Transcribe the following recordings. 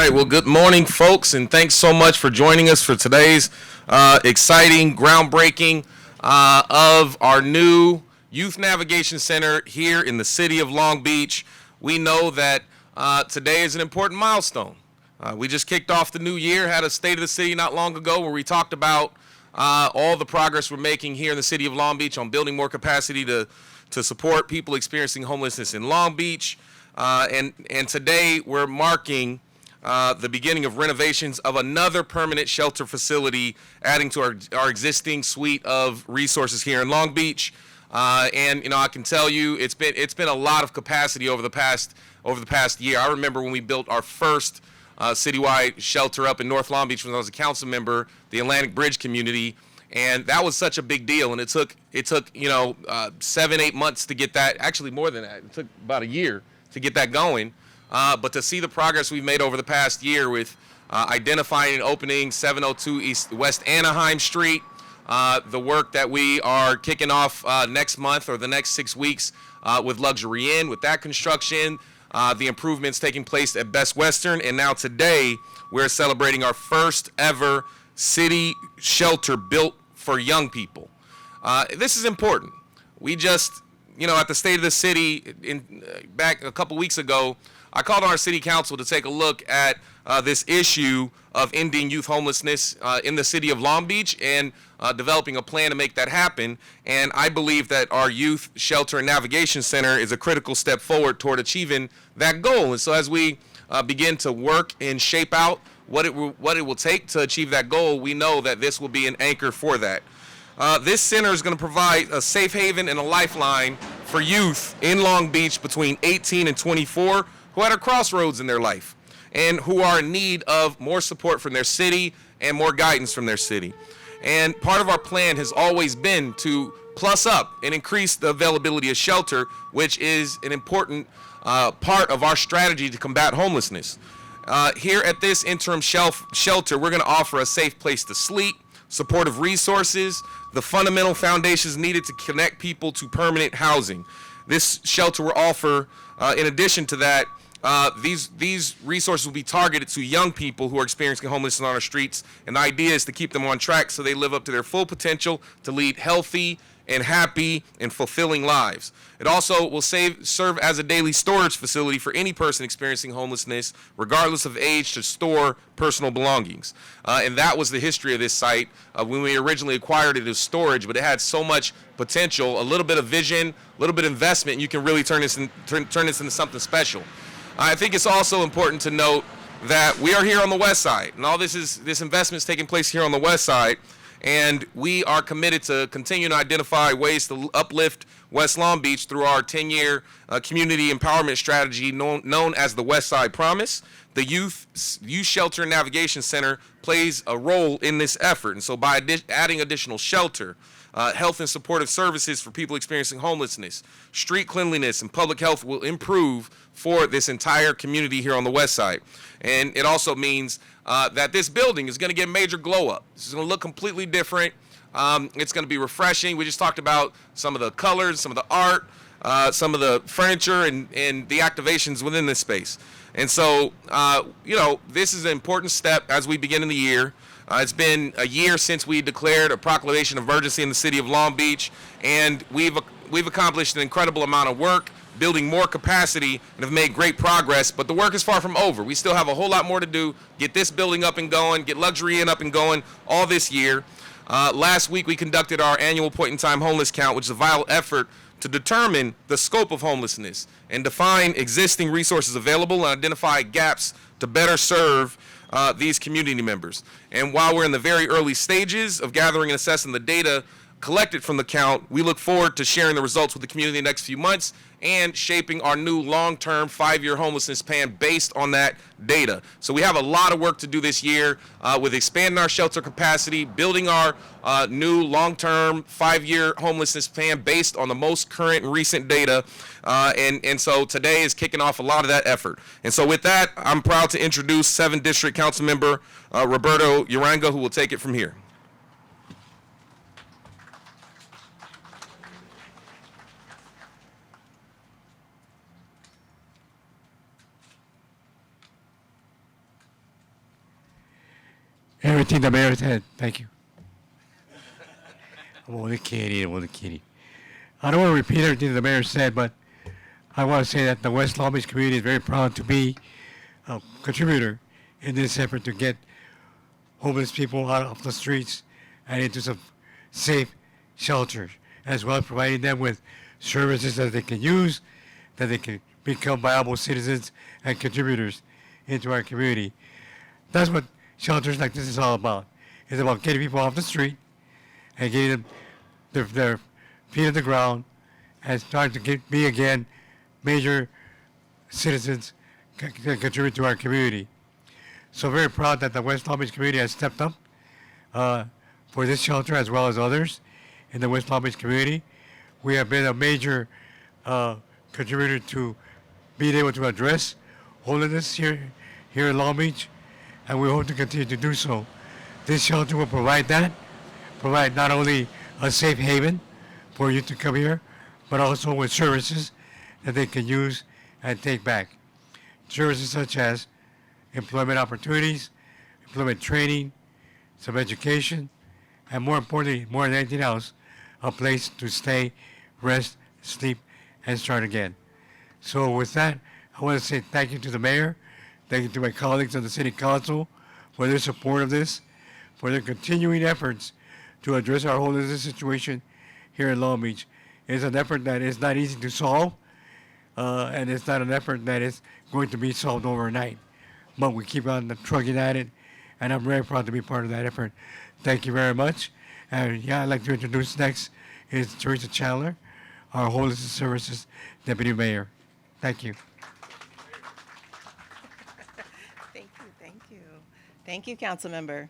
right, well, good morning, folks, and thanks so much for joining us for today's exciting groundbreaking of our new Youth Navigation Center here in the city of Long Beach. We know that today is an important milestone. We just kicked off the new year, had a State of the City not long ago where we talked about all the progress we're making here in the city of Long Beach on building more capacity to support people experiencing homelessness in Long Beach. And today we're marking the beginning of renovations of another permanent shelter facility, adding to our existing suite of resources here in Long Beach. And you know, I can tell you, it's been a lot of capacity over the past year. I remember when we built our first citywide shelter up in North Long Beach when I was a council member, the Atlantic Bridge community, and that was such a big deal. And it took 7-8 months to get that. Actually, more than that. It took about a year to get that going. But to see the progress we've made over the past year with identifying and opening 702 West Anaheim Street, the work that we are kicking off next month or the next 6 weeks with Luxury Inn, with that construction, the improvements taking place at Best Western, and now today we're celebrating our first ever city shelter built for young people. This is important. We just, at the State of the City back a couple weeks ago, I called on our city council to take a look at this issue of ending youth homelessness in the city of Long Beach and developing a plan to make that happen. And I believe that our Youth Shelter and Navigation Center is a critical step forward toward achieving that goal. And so as we begin to work and shape out what it will take to achieve that goal, we know that this will be an anchor for that. This center is going to provide a safe haven and a lifeline for youth in Long Beach between 18 and 24 who are at a crossroads in their life and who are in need of more support from their city and more guidance from their city. And part of our plan has always been to plus up and increase the availability of shelter, which is an important part of our strategy to combat homelessness. Here at this interim shelter, we're going to offer a safe place to sleep, supportive resources, the fundamental foundations needed to connect people to permanent housing. This shelter will offer, in addition to that, these resources will be targeted to young people who are experiencing homelessness on our streets, and the idea is to keep them on track so they live up to their full potential to lead healthy and happy and fulfilling lives. It also will serve as a daily storage facility for any person experiencing homelessness, regardless of age, to store personal belongings. And that was the history of this site. When we originally acquired it as storage, but it had so much potential, a little bit of vision, a little bit of investment, and you can really turn this into something special. I think it's also important to note that we are here on the west side, and all this investment is taking place here on the west side, and we are committed to continue to identify ways to uplift West Long Beach through our 10-year community empowerment strategy known as the West Side Promise. The Youth Shelter and Navigation Center plays a role in this effort, and so by adding additional shelter, health and supportive services for people experiencing homelessness, street cleanliness, and public health will improve for this entire community here on the west side. And it also means that this building is going to get a major glow up. This is going to look completely different. It's going to be refreshing. We just talked about some of the colors, some of the art, some of the furniture, and the activations within this space. And so, this is an important step as we begin in the year. It's been a year since we declared a proclamation of emergency in the city of Long Beach, and we've accomplished an incredible amount of work, building more capacity, and have made great progress, but the work is far from over. We still have a whole lot more to do, get this building up and going, get Luxury Inn up and going all this year. Last week we conducted our annual point-in-time homeless count, which is a vital effort to determine the scope of homelessness and define existing resources available and identify gaps to better serve these community members. And while we're in the very early stages of gathering and assessing the data collected from the count, we look forward to sharing the results with the community in the next few months and shaping our new long-term 5-year homelessness plan based on that data. So we have a lot of work to do this year with expanding our shelter capacity, building our new long-term 5-year homelessness plan based on the most current and recent data. And so today is kicking off a lot of that effort. And so with that, I'm proud to introduce 7th District Council Member Roberto Uranga, who will take it from here. everything the mayor said. Thank you. I'm only kidding. I don't want to repeat everything the mayor said, but I want to say that the West Long Beach community is very proud to be a contributor in this effort to get homeless people out of the streets and into some safe shelters, as well as providing them with services that they can use, that they can become viable citizens and contributors into our community. That's what shelters like this is all about. It's about getting people off the street and getting them their feet on the ground and starting to be again major citizens can contribute to our community. So very proud that the West Long Beach community has stepped up for this shelter as well as others in the West Long Beach community. We have been a major contributor to being able to address homelessness here in Long Beach, and we hope to continue to do so. This shelter will provide not only a safe haven for you to come here, but also with services that they can use and take back. Services such as employment opportunities, employment training, some education, and more importantly, more than anything else, a place to stay, rest, sleep, and start again. So with that, I want to say thank you to the mayor, thank you to my colleagues on the city council for their support of this, for their continuing efforts to address our homelessness situation here in Long Beach. It's an effort that is not easy to solve, and it's not an effort that is going to be solved overnight. But we keep on trucking at it, and I'm very proud to be part of that effort. Thank you very much. And yeah, I'd like to introduce next is Teresa Chandler, our Homelessness Services Deputy Mayor. Thank you. Thank you, Council Member.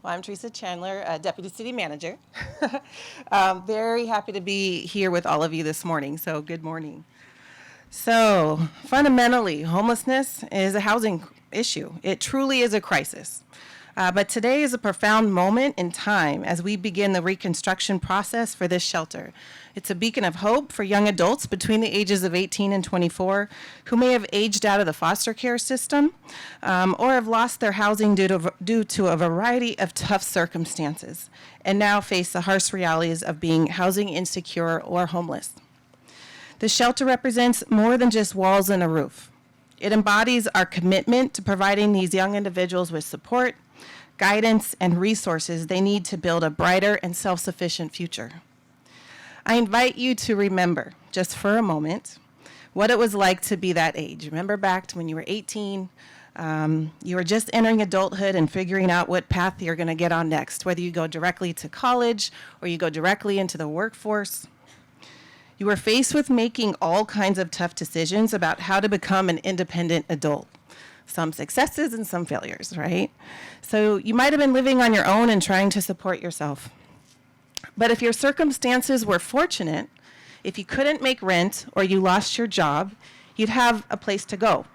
Well, I'm Teresa Chandler, Deputy City Manager. Very happy to be here with all of you this morning, so good morning. So fundamentally, homelessness is a housing issue. It truly is a crisis. But today is a profound moment in time as we begin the reconstruction process for this shelter. It's a beacon of hope for young adults between the ages of 18 and 24 who may have aged out of the foster care system or have lost their housing due to a variety of tough circumstances and now face the harsh realities of being housing insecure or homeless. The shelter represents more than just walls and a roof. It embodies our commitment to providing these young individuals with support, guidance, and resources they need to build a brighter and self-sufficient future. I invite you to remember, just for a moment, what it was like to be that age. Remember back to when you were 18, you were just entering adulthood and figuring out what path you're going to get on next, whether you go directly to college or you go directly into the workforce. You were faced with making all kinds of tough decisions about how to become an independent adult. Some successes and some failures, right? So you might have been living on your own and trying to support yourself. But if your circumstances were fortunate, if you couldn't make rent or you lost your job, you'd have a place to go.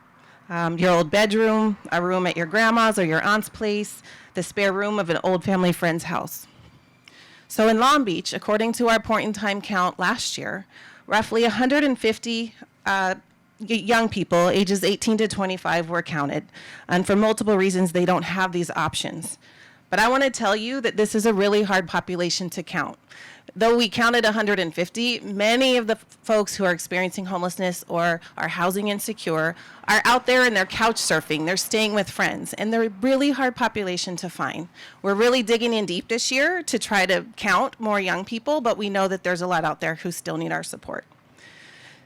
Your old bedroom, a room at your grandma's or your aunt's place, the spare room of an old family friend's house. So in Long Beach, according to our point-in-time count last year, roughly 150 young people ages 18 to 25 were counted. And for multiple reasons, they don't have these options. But I want to tell you that this is a really hard population to count. Though we counted 150, many of the folks who are experiencing homelessness or are housing insecure are out there and they're couch surfing, they're staying with friends, and they're a really hard population to find. We're really digging in deep this year to try to count more young people, but we know that there's a lot out there who still need our support.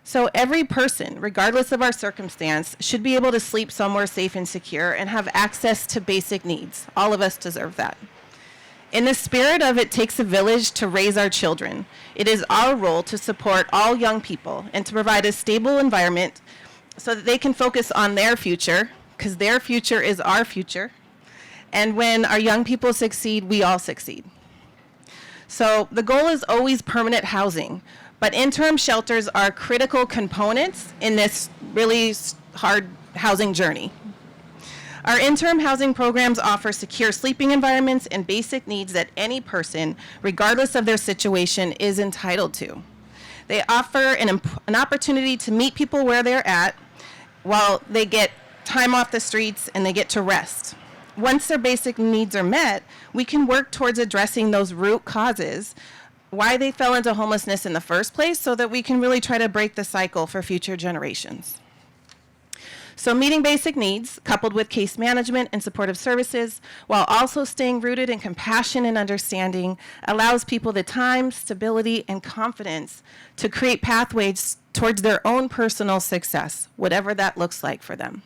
So every person, regardless of our circumstance, should be able to sleep somewhere safe and secure and have access to basic needs. All of us deserve that. In the spirit of it takes a village to raise our children, it is our role to support all young people and to provide a stable environment so that they can focus on their future, because their future is our future. And when our young people succeed, we all succeed. So the goal is always permanent housing. But interim shelters are critical components in this really hard housing journey. Our interim housing programs offer secure sleeping environments and basic needs that any person, regardless of their situation, is entitled to. They offer an opportunity to meet people where they're at while they get time off the streets and they get to rest. once their basic needs are met, we can work towards addressing those root causes, why they fell into homelessness in the first place, so that we can really try to break the cycle for future generations. So meeting basic needs, coupled with case management and supportive services, while also staying rooted in compassion and understanding, allows people the time, stability, and confidence to create pathways towards their own personal success, whatever that looks like for them.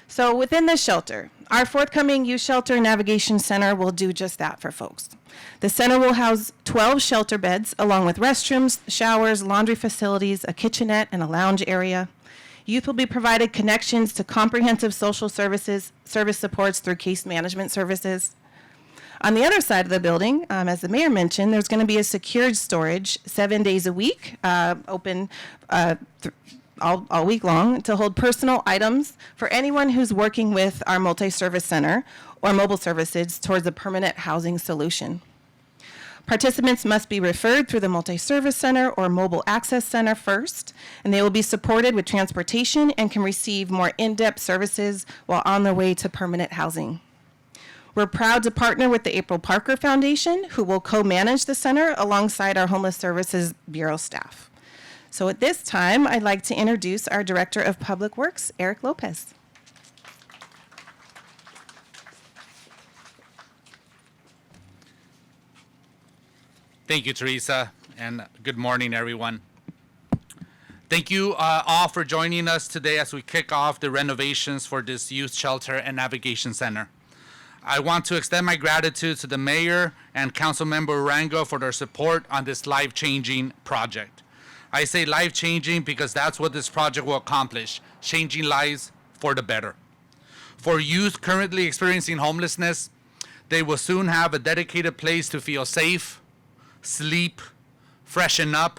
So within the shelter, our forthcoming Youth Shelter Navigation Center will do just that for folks. The center will house 12 shelter beds, along with restrooms, showers, laundry facilities, a kitchenette, and a lounge area. Youth will be provided connections to comprehensive social services, service supports through case management services. On the other side of the building, as the mayor mentioned, there's going to be a secured storage 7 days a week, open all week long, to hold personal items for anyone who's working with our multi-service center or mobile services towards a permanent housing solution. Participants must be referred through the multi-service center or mobile access center first, and they will be supported with transportation and can receive more in-depth services while on their way to permanent housing. We're proud to partner with the April Parker Foundation, who will co-manage the center alongside our Homeless Services Bureau staff. So at this time, I'd like to introduce our Director of Public Works, Eric Lopez. Thank you, Teresa, and good morning, everyone. Thank you all for joining us today as we kick off the renovations for this Youth Shelter and Navigation Center. I want to extend my gratitude to the Mayor and Councilmember Rango for their support on this life-changing project. I say life-changing because that's what this project will accomplish, changing lives for the better. For youth currently experiencing homelessness, they will soon have a dedicated place to feel safe, sleep, freshen up,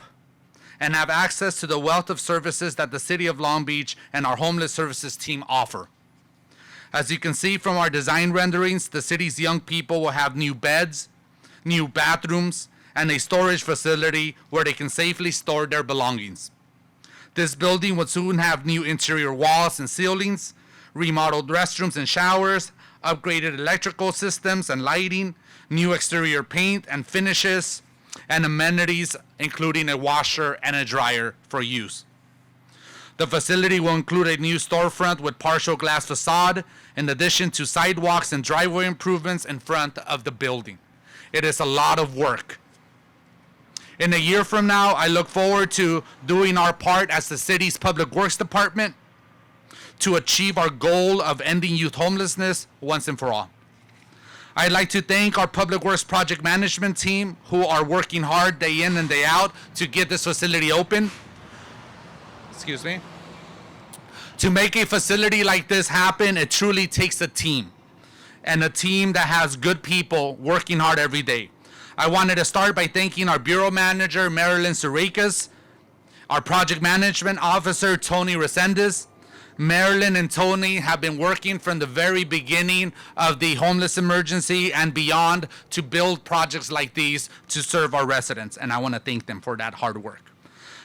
and have access to the wealth of services that the City of Long Beach and our Homeless Services team offer. As you can see from our design renderings, the city's young people will have new beds, new bathrooms, and a storage facility where they can safely store their belongings. This building will soon have new interior walls and ceilings, remodeled restrooms and showers, upgraded electrical systems and lighting, new exterior paint and finishes, and amenities including a washer and a dryer for use. The facility will include a new storefront with partial glass facade, in addition to sidewalks and driveway improvements in front of the building. It is a lot of work. In a year from now, I look forward to doing our part as the city's Public Works Department to achieve our goal of ending youth homelessness once and for all. I'd like to thank our Public Works Project Management team, who are working hard day in and day out to get this facility open. Excuse me. To make a facility like this happen, it truly takes a team, and a team that has good people working hard every day. I wanted to start by thanking our Bureau Manager, Marilyn Surikas, our Project Management Officer, Tony Resendez. Marilyn and Tony have been working from the very beginning of the homeless emergency and beyond to build projects like these to serve our residents, and I want to thank them for that hard work.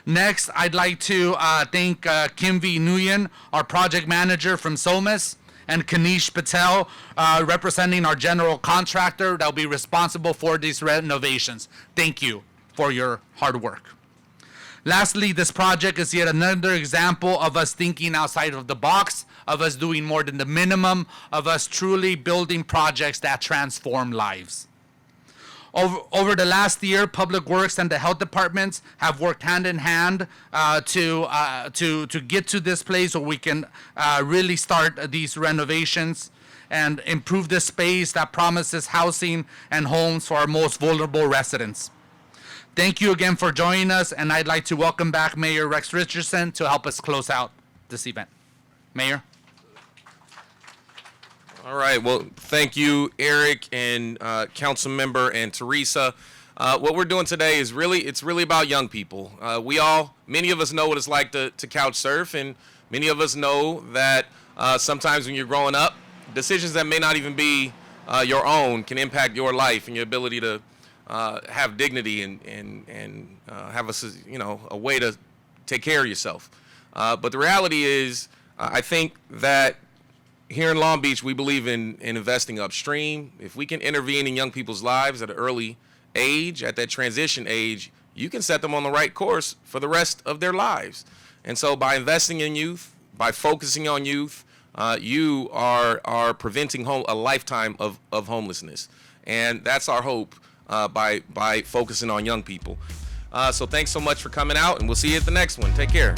Next, I'd like to thank Kim V. Nguyen, our project manager from SOMAS, and Kanish Patel, representing our general contractor that will be responsible for these renovations. Thank you for your hard work. Lastly, this project is yet another example of us thinking outside of the box, of us doing more than the minimum, of us truly building projects that transform lives. Over the last year, Public Works and the health departments have worked hand in hand to get to this place where we can really start these renovations and improve this space that promises housing and homes for our most vulnerable residents. Thank you again for joining us, and I'd like to welcome back Mayor Rex Richardson to help us close out this event. Mayor. All right. Well, thank you, Eric and council member and Teresa. What we're doing today is it's really about young people. Many of us know what it's like to couch surf, and many of us know that sometimes when you're growing up, decisions that may not even be your own can impact your life and your ability to have dignity and have a way to take care of yourself. But the reality is, I think that here in Long Beach, we believe in investing upstream. If we can intervene in young people's lives at an early age, at that transition age, you can set them on the right course for the rest of their lives. And so by investing in youth, by focusing on youth, you are preventing a lifetime of homelessness. And that's our hope by focusing on young people. So thanks so much for coming out, and we'll see you at the next one. Take care.